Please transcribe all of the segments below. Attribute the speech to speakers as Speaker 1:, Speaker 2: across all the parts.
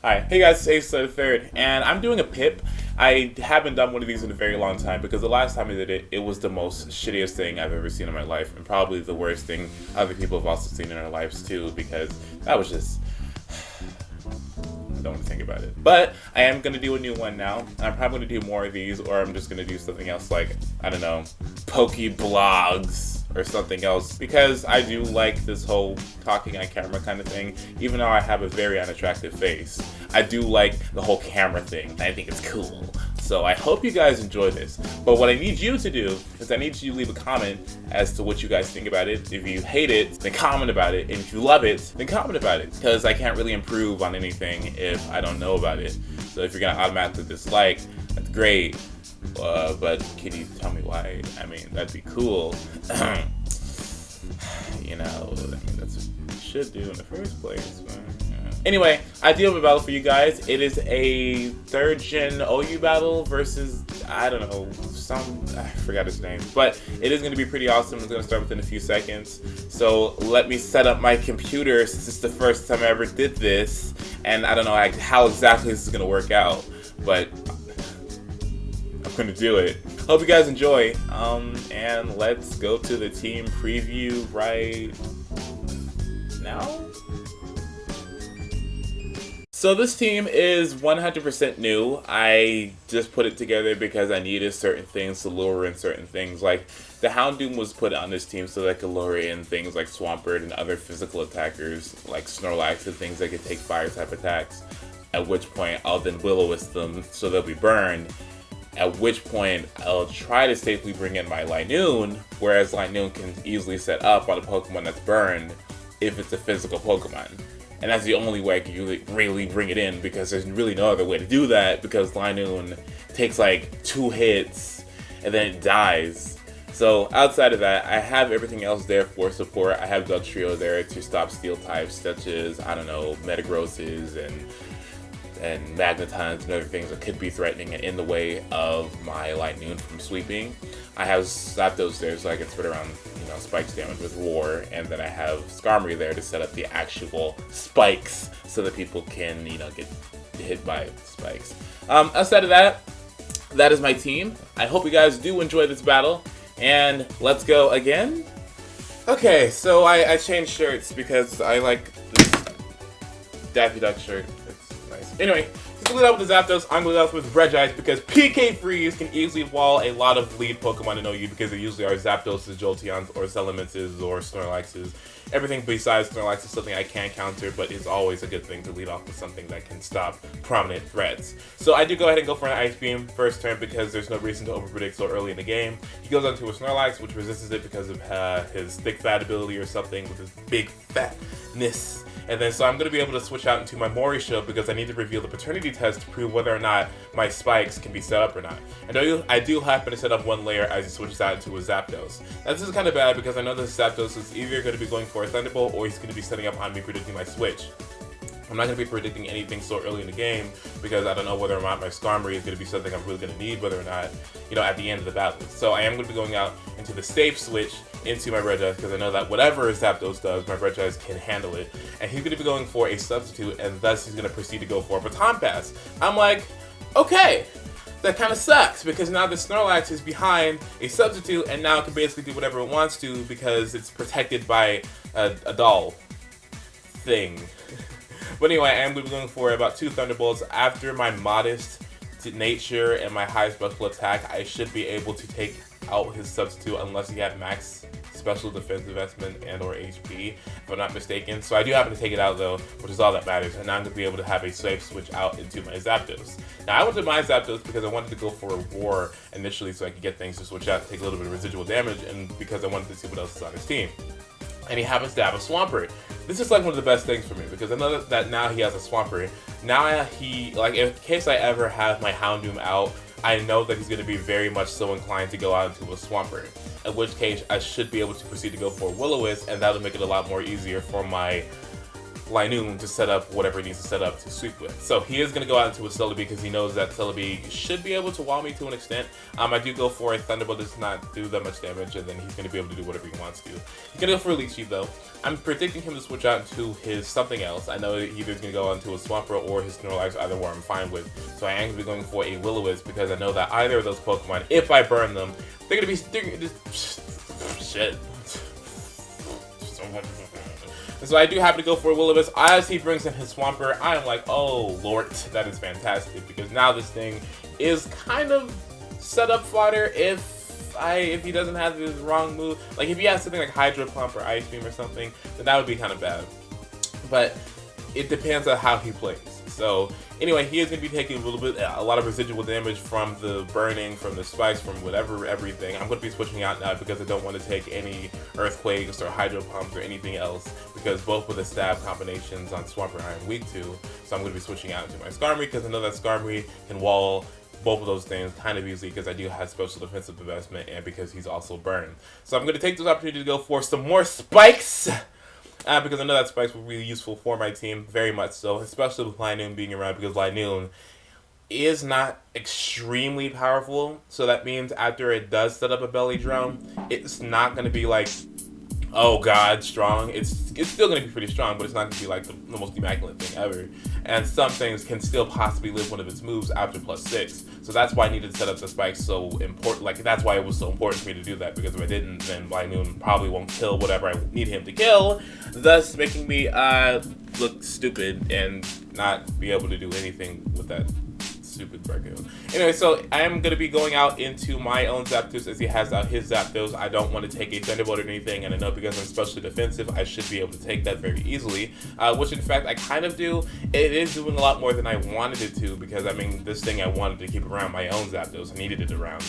Speaker 1: Hi, hey guys, it's AceStarThe3rd, and I'm doing a PiP. I haven't done one of these in a very long time because the last time I did it, it was the most shittiest thing I've ever seen in my life, and probably the worst thing other people have also seen in their lives too, because that was just... I don't want to think about it. But I am going to do a new one now. I'm probably going to do more of these, or I'm just going to do something else like, I don't know, Pokeblogs or something else, because I do like this whole talking on camera kind of thing. Even though I have a very unattractive face, I do like the whole camera thing. I think it's cool. So I hope you guys enjoy this. But what I need you to do is I need you to leave a comment as to what you guys think about it. If you hate it, then comment about it. And if you love it, then comment about it. Because I can't really improve on anything if I don't know about it. So if you're going to automatically dislike, that's great. But can you tell me why? I mean, that'd be cool. You know, that's what you should do in the first place. Anyway, I do have a battle for you guys. It is a 3rd gen OU battle versus, I don't know, I forgot his name. But it is going to be pretty awesome. It's going to start within a few seconds. So let me set up my computer since it's the first time I ever did this. And I don't know how exactly this is going to work out. But I'm going to do it. Hope you guys enjoy. And let's go to the team preview right now. So this team is 100% new. I just put it together because I needed certain things to lure in certain things. Like the Houndoom was put on this team so that I could lure in things like Swampert and other physical attackers like Snorlax and things that could take fire type attacks. At which point I'll then Will-O-Wisp them so they'll be burned. At which point I'll try to safely bring in my LINOONE, whereas LINOONE can easily set up on a Pokemon that's burned if it's a physical Pokemon. And that's the only way I can really bring it in, because there's really no other way to do that, because LINOONE takes like 2 hits and then it dies. So outside of that, I have everything else there for support. I have Dugtrio there to stop steel types such as, I don't know, Metagrosses and Magnetons and other things that could be threatening and in the way of my LINOONE from sweeping. I have Zapdos there so I can spread around, you know, spikes damage with Roar, and then I have Skarmory there to set up the actual spikes so that people can, you know, get hit by spikes. Outside of that, that is my team. I hope you guys do enjoy this battle, and let's go again. Okay, so I changed shirts because I like this Daffy Duck shirt. Nice. Anyway, to lead out with the Zapdos, I'm going to lead out with Regice because PK Freeze can easily wall a lot of lead Pokemon in OU because they usually are Zapdoses, Jolteons, or Salamence, or Snorlaxes. Everything besides Snorlax is something I can counter, but it's always a good thing to lead off with something that can stop prominent threats. So I do go ahead and go for an Ice Beam first turn because there's no reason to overpredict so early in the game. He goes onto a Snorlax, which resists it because of his thick fat ability or something with his big fatness. And then so I'm going to be able to switch out into my Morisha because I need to reveal the paternity test to prove whether or not my spikes can be set up or not. And I do happen to set up 1 layer as he switches out into a Zapdos. Now this is kind of bad because I know this Zapdos is either going to be going for a Thunderbolt or he's going to be setting up on me predicting my switch. I'm not going to be predicting anything so early in the game because I don't know whether or not my Skarmory is going to be something I'm really going to need, whether or not, you know, at the end of the battle. So I am going to be going out into the safe switch into my Regice because I know that whatever Zapdos does, my Regice can handle it. And he's going to be going for a substitute, and thus he's going to proceed to go for a Baton Pass. I'm like, okay, that kind of sucks because now the Snorlax is behind a substitute and now it can basically do whatever it wants to because it's protected by a doll thing. But anyway, I am going to be going for about 2 Thunderbolts. After my modest nature and my high special attack, I should be able to take out his substitute unless he had max special defense investment and or HP, if I'm not mistaken. So I do happen to take it out though, which is all that matters. And now I'm going to be able to have a safe switch out into my Zapdos. Now I went to my Zapdos because I wanted to go for a Roar initially so I could get things to switch out, take a little bit of residual damage, and because I wanted to see what else is on his team. And he happens to have a Swampert. This is like one of the best things for me because I know that now he has a Swampert. Now he, like, in case I ever have my Houndoom out, I know that he's going to be very much so inclined to go out into a Swampert. In which case, I should be able to proceed to go for Will-O-Wisp, and that'll make it a lot more easier for my LINOONE to set up whatever he needs to set up to sweep with. So he is going to go out into a Celebi because he knows that Celebi should be able to wall me to an extent. I do go for a Thunderbolt, does not do that much damage, and then he's going to be able to do whatever he wants to. He's going to go for a Leech Seed though. I'm predicting him to switch out into his something else. I know either he's going to go onto a Swampert or his Snorlax, either one I'm fine with. So I am going to be going for a Will-O-Wisp because I know that either of those Pokemon, if I burn them, they're going to be... shit. So I do happen to go for a Will-O-Wisp. As he brings in his Swampert, I'm like, oh lord, that is fantastic, because now this thing is kind of set up fodder if he doesn't have the wrong move. Like if he has something like Hydro Pump or Ice Beam or something, then that would be kind of bad. But it depends on how he plays. So anyway, he is going to be taking a lot of residual damage from the burning, from the spikes, from whatever, everything. I'm going to be switching out now because I don't want to take any Earthquakes or Hydro Pumps or anything else, because both with the stab combinations on Swampert I am weak to. So I'm going to be switching out into my Skarmory because I know that Skarmory can wall both of those things kind of easily because I do have special defensive investment and because he's also burned. So I'm going to take this opportunity to go for some more spikes. Because I know that spikes were really useful for my team, very much so, especially with LINOONE being around, because LINOONE is not extremely powerful. So that means after it does set up a belly drum, it's not going to be like, oh god, strong. It's still going to be pretty strong, but it's not going to be like the most immaculate thing ever. And some things can still possibly live one of its moves after +6. So that's why I needed to set up the spikes so important. Like, that's why it was so important for me to do that, because if I didn't, then LINOONE probably won't kill whatever I need him to kill, thus making me look stupid and not be able to do anything with that stupid Racoon. Anyway, so I am going to be going out into my own Zapdos as he has out his Zapdos. I don't want to take a Thunderbolt or anything, and I know because I'm specially defensive, I should be able to take that very easily, which in fact I kind of do. It is doing a lot more than I wanted it to, because I mean, this thing I wanted to keep around my own Zapdos. I needed it around.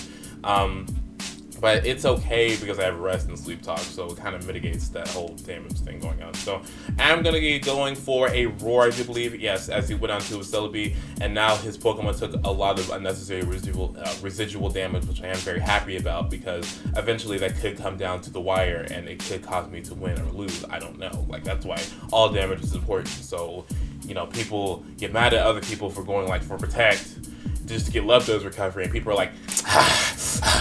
Speaker 1: But it's okay because I have rest and sleep talk, so it kind of mitigates that whole damage thing going on. So I'm going to be going for a Roar, I do believe, yes, as he went on to a Celebi, and now his Pokemon took a lot of unnecessary residual damage, which I am very happy about, because eventually that could come down to the wire and it could cause me to win or lose. I don't know. Like, that's why all damage is important. So, you know, people get mad at other people for going like for Protect just to get leftovers recovery, and people are like,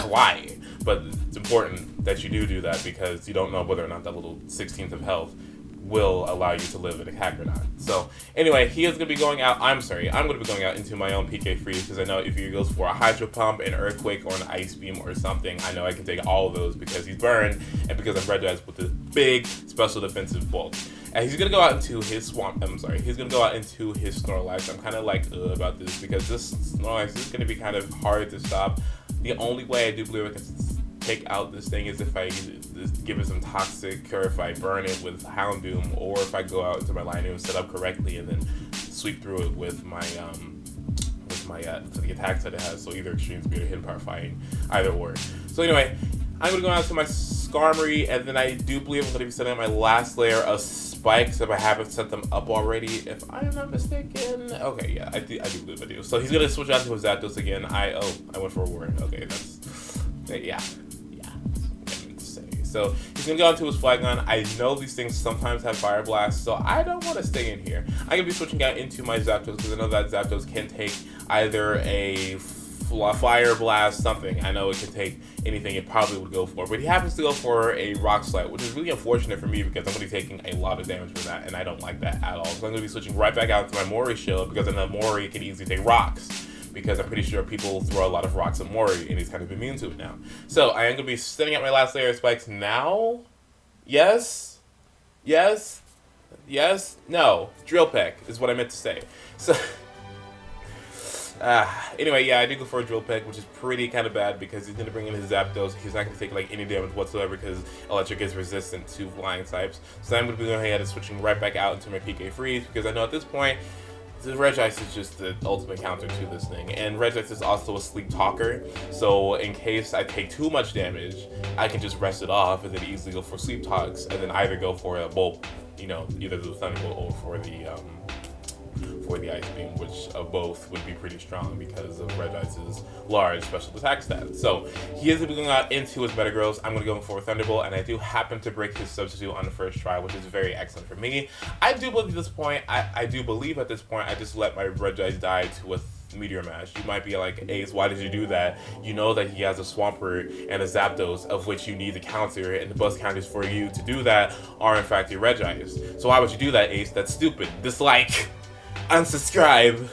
Speaker 1: why? But it's important that you do that, because you don't know whether or not that little 16th of health will allow you to live in a hack or not. So anyway, he is going to be going out, I'm going to be going out into my own PK Freeze, because I know if he goes for a Hydro Pump, an Earthquake, or an Ice Beam or something, I know I can take all of those because he's burned and because I'm Regized with this big special defensive bulk. And he's going to go out into his he's going to go out into his Snorlax. I'm kind of like about this, because this Snorlax is going to be kind of hard to stop. The only way I do believe I can take out this thing is if I give it some Toxic, or if I burn it with Houndoom, or if I go out into my LINOONE, set up correctly, and then sweep through it with my the attacks that it has. So either Extreme Speed or Hidden Power Fighting, either or. So anyway, I'm going to go out to my Skarmory, and then I do believe I'm going to be setting up my last layer of spikes if I haven't set them up already, if I'm not mistaken. Okay, yeah, I do believe I do. So he's going to switch out to his Zapdos again. I went for a Ward. Okay, that's, yeah. So he's going to go into his Flygon. I know these things sometimes have Fire Blast, so I don't want to stay in here. I'm going to be switching out into my Zapdos, because I know that Zapdos can take either a Fire Blast, something. I know it can take anything it probably would go for, but he happens to go for a Rock Slide, which is really unfortunate for me, because I'm going to be taking a lot of damage from that, and I don't like that at all. So I'm going to be switching right back out to my Mori Shield, because I know Mori can easily take rocks, because I'm pretty sure people throw a lot of rocks at Mori, and he's kind of immune to it now. So I am going to be setting up my last layer of spikes now. Yes? Yes? Yes? No. Drill Peck is what I meant to say. So anyway, yeah, I did go for a Drill Peck, which is pretty kind of bad, because he's going to bring in his Zapdos. He's not going to take like any damage whatsoever, because Electric is resistant to flying types. So I'm going to be going ahead and switching right back out into my PK Freeze, because I know at this point, the Regice is just the ultimate counter to this thing, and Regice is also a sleep talker, so in case I take too much damage, I can just rest it off and then easily go for sleep talks, and then either go for a bolt, you know, either the Thunderbolt or for for the Ice Beam, which of both would be pretty strong because of Regice's large special attack stats. So he is going out into his Metagross. I'm going to go for Thunderbolt, and I do happen to break his substitute on the first try, which is very excellent for me. I do believe at this point, I just let my Regice die to a Meteor Mash. You might be like, Ace, why did you do that? You know that he has a Swampert and a Zapdos, of which you need to counter, and the best counters for you to do that are in fact your Regice. So why would you do that, Ace? That's stupid. Dislike, unsubscribe,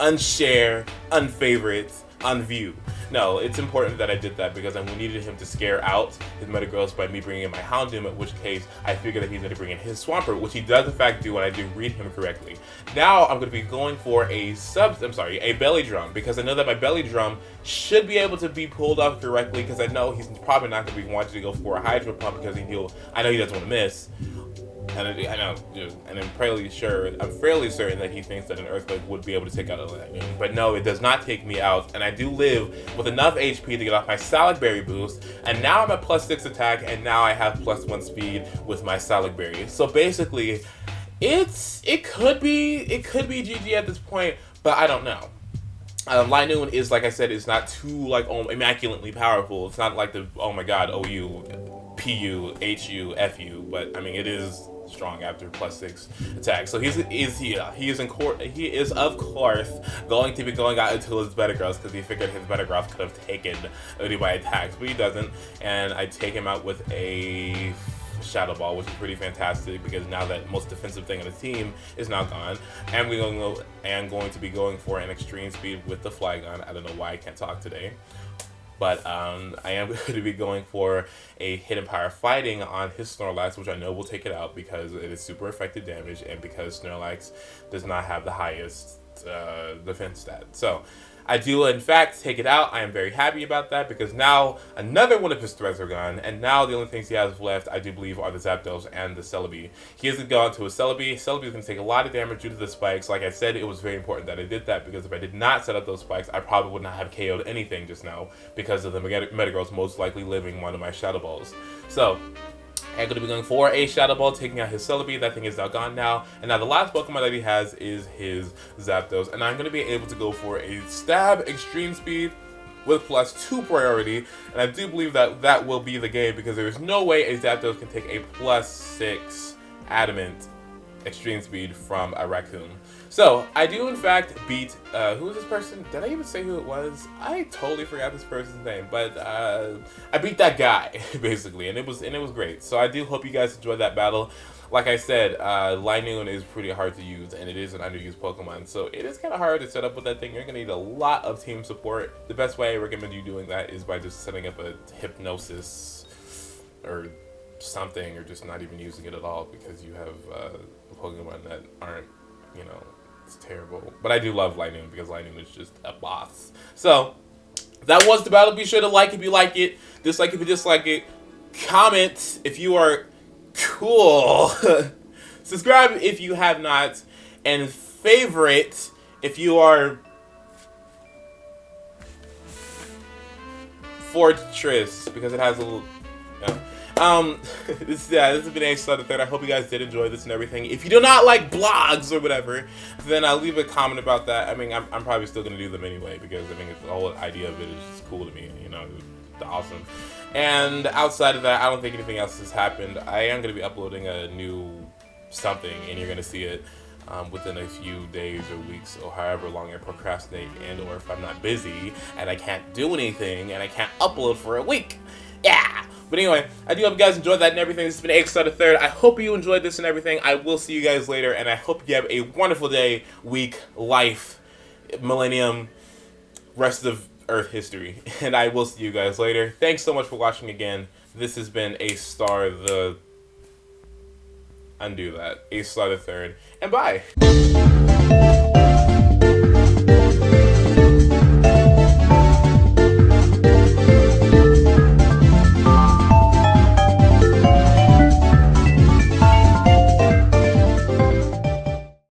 Speaker 1: unshare, unfavorite, unview. No, it's important that I did that because I needed him to scare out his Metagross by me bringing in my Houndoom, in which case I figured that he's going to bring in his Swampert, which he does in fact do when I do read him correctly. Now I'm going to be going for a Belly Drum, because I know that my Belly Drum should be able to be pulled off correctly, because I know he's probably not going to be wanting to go for a Hydro Pump because I know he doesn't want to miss. And I'm fairly certain that he thinks that an Earthquake would be able to take out a Lightning. But no, it does not take me out, and I do live with enough HP to get off my Salac Berry boost, and now I'm at +6 attack, and now I have +1 speed with my Salac Berry. So basically, it could be GG at this point, but I don't know. LINOONE is, like I said, is not too immaculately powerful. It's not like the oh my god OU, PU, HU, FU, but I mean it is strong after +6 attack. So he is of course going to be going out into his Metagross because he figured his Metagross could have taken any by attacks, but he doesn't, and I take him out with a Shadow Ball, which is pretty fantastic because now that most defensive thing on the team is now gone, and I'm going to be going for an Extreme Speed with the Flygon. I don't know why I can't talk today. But I am going to be going for a Hidden Power Fighting on his Snorlax, which I know will take it out because it is super effective damage and because Snorlax does not have the highest defense stat. So I do in fact take it out. I am very happy about that because now another one of his threats are gone, and now the only things he has left, I do believe, are the Zapdos and the Celebi. He hasn't gone to a Celebi. Celebi is going to take a lot of damage due to the spikes. Like I said, it was very important that I did that because if I did not set up those spikes, I probably would not have KO'd anything just now because of the Metagross most likely living one of my Shadow Balls. So I'm going to be going for a Shadow Ball, taking out his Celebi. That thing is now gone now. And now the last Pokemon that he has is his Zapdos. And I'm going to be able to go for a Stab Extreme Speed with +2 priority. And I do believe that that will be the game because there is no way a Zapdos can take a +6 Adamant Extreme Speed from a Racoon. So, I do in fact beat, who is this person? Did I even say who it was? I totally forgot this person's name, but I beat that guy, basically, and it was great. So I do hope you guys enjoyed that battle. Like I said, LINOONE is pretty hard to use, and it is an underused Pokemon, so it is kind of hard to set up with that thing. You're going to need a lot of team support. The best way I recommend you doing that is by just setting up a Hypnosis or something, or just not even using it at all, because you have Pokemon that aren't, you know, it's terrible. But I do love LINOONE because LINOONE is just a boss. So, that was the battle. Be sure to like if you like it, dislike if you dislike it, comment if you are cool, subscribe if you have not, and favorite if you are Fortress, because it has a little, yeah. This has been AceStarThe3rd. I hope you guys did enjoy this and everything. If you do not like blogs or whatever, then I'll leave a comment about that. I mean, I'm probably still going to do them anyway, because I mean, the whole idea of it is just cool to me, you know, it's awesome. And outside of that, I don't think anything else has happened. I am going to be uploading a new something, and you're going to see it within a few days or weeks, or however long I procrastinate, and or if I'm not busy and I can't do anything and I can't upload for a week. Yeah! But anyway, I do hope you guys enjoyed that and everything. This has been AceStarThe3rd. I hope you enjoyed this and everything. I will see you guys later, and I hope you have a wonderful day, week, life, millennium, rest of Earth history. And I will see you guys later. Thanks so much for watching again. This has been AceStarThe3rd. And bye.